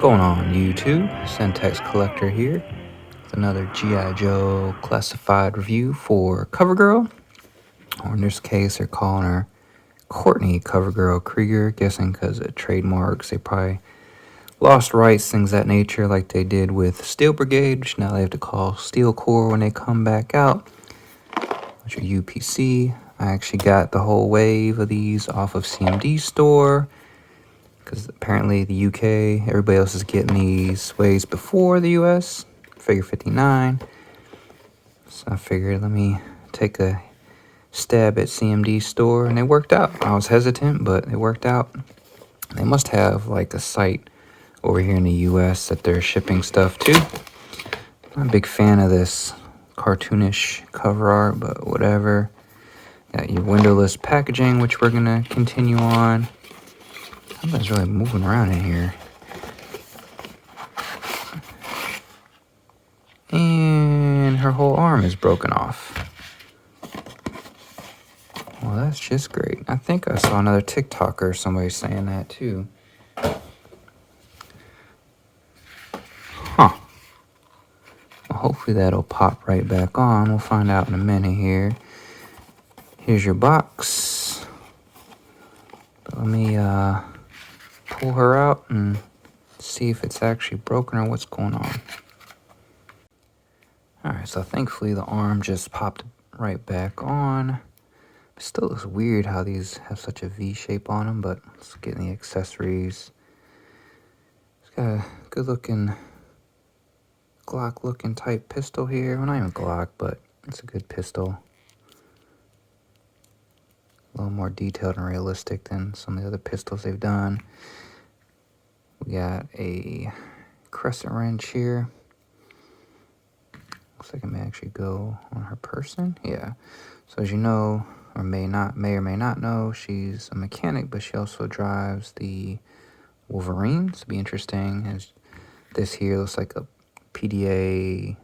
going on YouTube? Centex Collector here with another G.I. Joe classified review for CoverGirl. Or in this case, they're calling her Courtney CoverGirl Krieger, guessing because of trademarks. They probably lost rights, things of that nature, like they did with Steel Brigade, which now they have to call Steel Corps when they come back out. Which are UPC. I actually got the whole wave of these off of CMD store, because apparently the UK, everybody else is getting these waves before the US, figure 59. So I figured let me take a stab at CMD store, and it worked out. I was hesitant, but it worked out. They must have like a site over here in the US that they're shipping stuff to. I'm a big fan of this cartoonish cover art, but whatever. Got your windowless packaging, which we're gonna continue on. Something's really moving around in here. And her whole arm is broken off. Well, that's just great. I think I saw another TikToker or somebody saying that too. Huh. Well, hopefully that'll pop right back on. We'll find out in a minute here. Here's your box. But let me pull her out and see if it's actually broken or what's going on. Alright, so thankfully the arm just popped right back on. It still looks weird how these have such a V shape on them, but let's get in the accessories. It's got a good looking Glock looking type pistol here. Well, not even Glock, but it's a good pistol. A little more detailed and realistic than some of the other pistols they've done. We got a crescent wrench here. Looks like it may actually go on her person. Yeah. So as you know, or may or may not know, she's a mechanic, but she also drives the Wolverine. So it'll be interesting. As this here looks like a PDA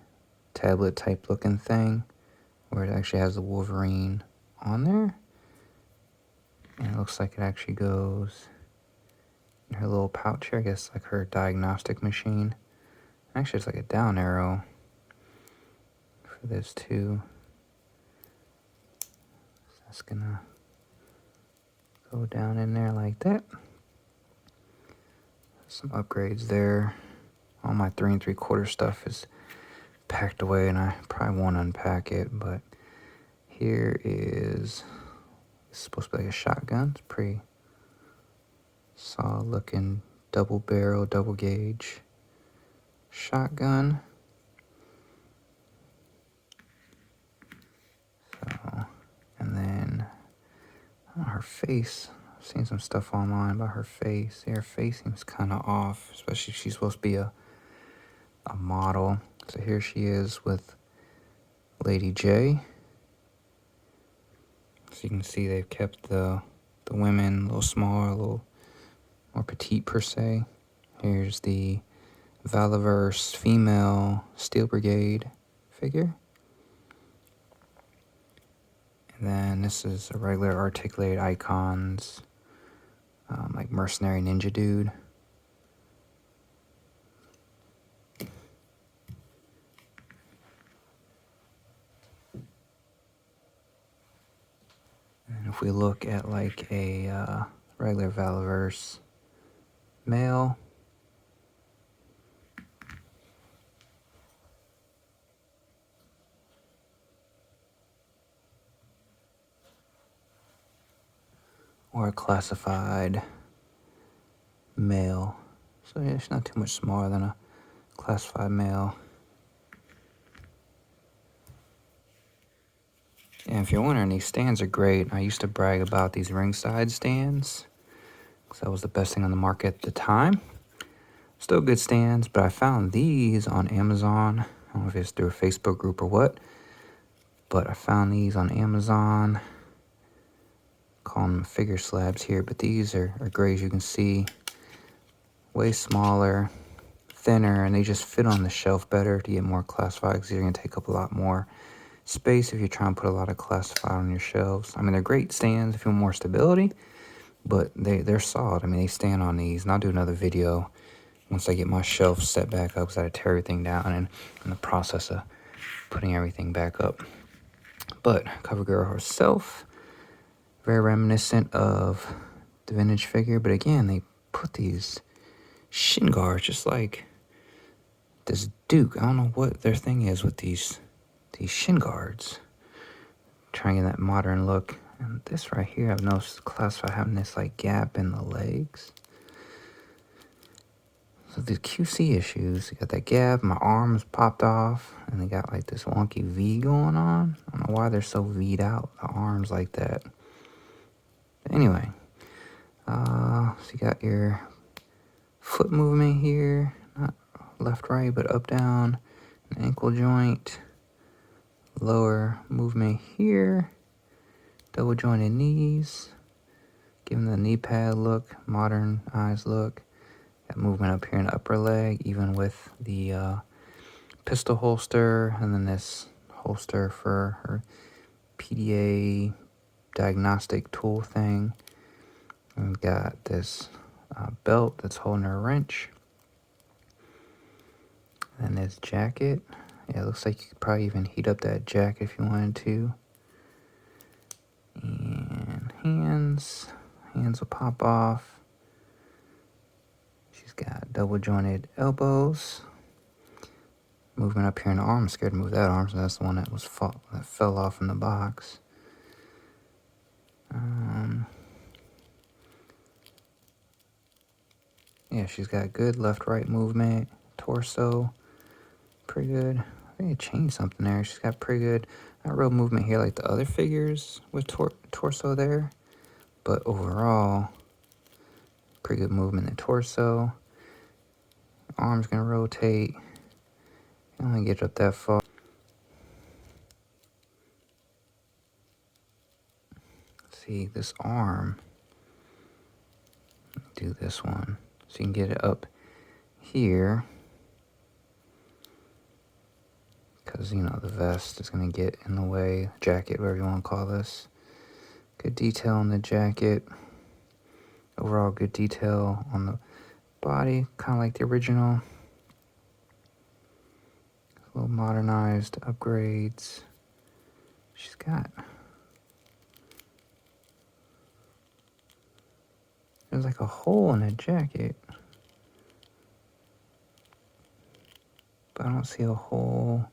tablet type looking thing, where it actually has the Wolverine on there. And it looks like it actually goes in her little pouch here, I guess like her diagnostic machine. Actually, it's like a down arrow for this too. So that's gonna go down in there like that. Some upgrades there. All my 3 3/4 stuff is packed away, and I probably won't unpack it, but here is, it's supposed to be like a shotgun. It's pretty solid looking double barrel, double gauge shotgun. So, and then her face, I've seen some stuff online about her face. Her face seems kind of off, especially if she's supposed to be a model. So here she is with Lady J. So you can see they've kept the women a little smaller, a little more petite per se. Here's the Valiverse female Steel Brigade figure. And then this is a regular articulated icons, like Mercenary Ninja Dude. And if we look at like a regular Valiverse male, or a classified male. So yeah, it's not too much smaller than a classified male. And if you're wondering, these stands are great. I used to brag about these ringside stands, because that was the best thing on the market at the time. Still good stands, but I found these on Amazon. I don't know if it's through a Facebook group or what, but I found these on Amazon. Call them figure slabs here, but these are great, as you can see. Way smaller, thinner, and they just fit on the shelf better to get more classified, because they're going to take up a lot more space if you're trying to put a lot of classified on your shelves. I mean, they're great stands if you want more stability, but they're solid. I mean, they stand on these, and I'll do another video once I get my shelf set back up, because I had to tear everything down and in the process of putting everything back up. But CoverGirl herself, very reminiscent of the vintage figure, but again, they put these shin guards just like this Duke. I don't know what their thing is with these shin guards. Trying to get that modern look. And this right here, I've noticed classified having this like gap in the legs. So the QC issues, you got that gap, my arms popped off, and they got like this wonky V going on. I don't know why they're so V'd out, the arms like that. But anyway, so you got your foot movement here, not left, right, but up, down, an ankle joint, lower movement here, double jointed knees, giving the knee pad look, modernized look. That movement up here in the upper leg, even with the pistol holster, and then this holster for her PDA diagnostic tool thing. And we've got this belt that's holding her wrench. And this jacket. Yeah, it looks like you could probably even heat up that jacket if you wanted to. And hands will pop off. She's got double jointed elbows. Movement up here in the arm. I'm scared to move that arm, so that's the one that fell off in the box. Yeah, she's got good left-right movement. Torso, pretty good. I think they changed something there. She's got pretty good, not real movement here like the other figures with torso there, but overall, pretty good movement in the torso. Arm's gonna rotate. You only get up that far. See this arm. Do this one so you can get it up here, because you know the vest is going to get in the way, jacket, whatever you want to call this. Good detail on the jacket. Overall good detail on the body, kind of like the original. A little modernized upgrades. She's got, there's like a hole in the jacket, but I don't see a hole.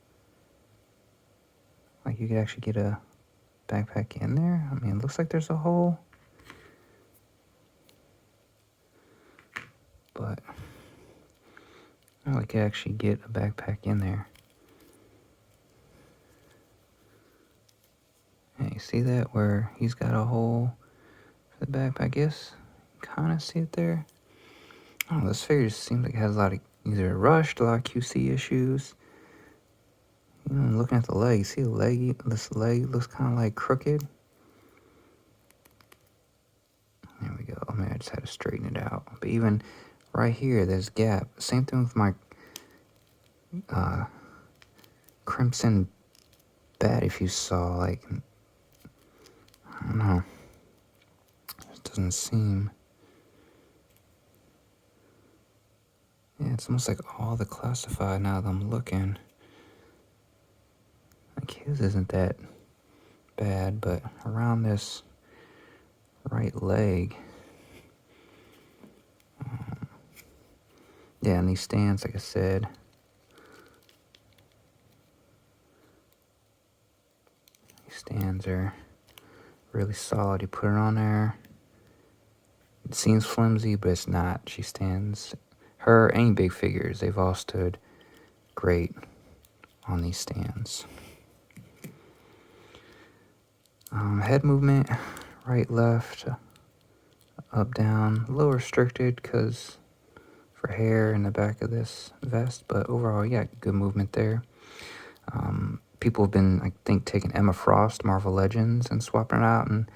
Like you could actually get a backpack in there. I mean, it looks like there's a hole, but I like to actually get a backpack in there. Hey, you see that where he's got a hole for the backpack? I guess kind of see it there. I don't know, this figure just seems like it has a lot of either rushed, a lot of QC issues. You know, looking at the leg, see the leg, this leg looks kind of like crooked. There we go. Maybe I just had to straighten it out. But even right here, there's gap. Same thing with my crimson bat, if you saw, like, I don't know. It doesn't seem. Yeah, it's almost like all the classified now that I'm looking. Like his isn't that bad, but around this right leg. Yeah, and these stands, like I said. These stands are really solid. You put it on there. It seems flimsy, but it's not. She stands. Her, any big figures, they've all stood great on these stands. Head movement, right, left, up, down, a little restricted because for hair in the back of this vest, but overall, yeah, good movement there. People have been, I think, taking Emma Frost, Marvel Legends, and swapping it out and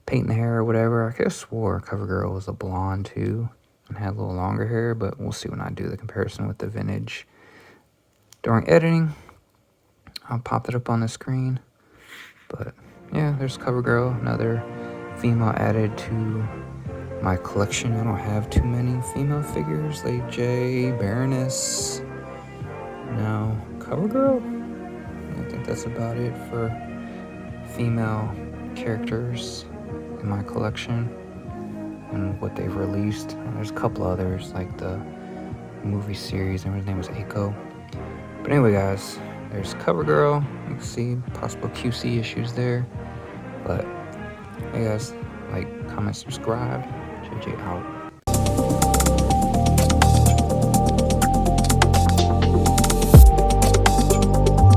painting the hair or whatever. I could have swore CoverGirl was a blonde too and had a little longer hair, but we'll see when I do the comparison with the vintage. During editing, I'll pop it up on the screen. But yeah, there's CoverGirl, another female added to my collection, I don't have too many female figures. Lady J, Baroness, now CoverGirl. I think that's about it for female characters in my collection and what they've released. There's a couple others, like the movie series, and his name was Aiko. But anyway, guys, there's CoverGirl. You can see possible QC issues there. But hey, guys, like, comment, subscribe. JJ out.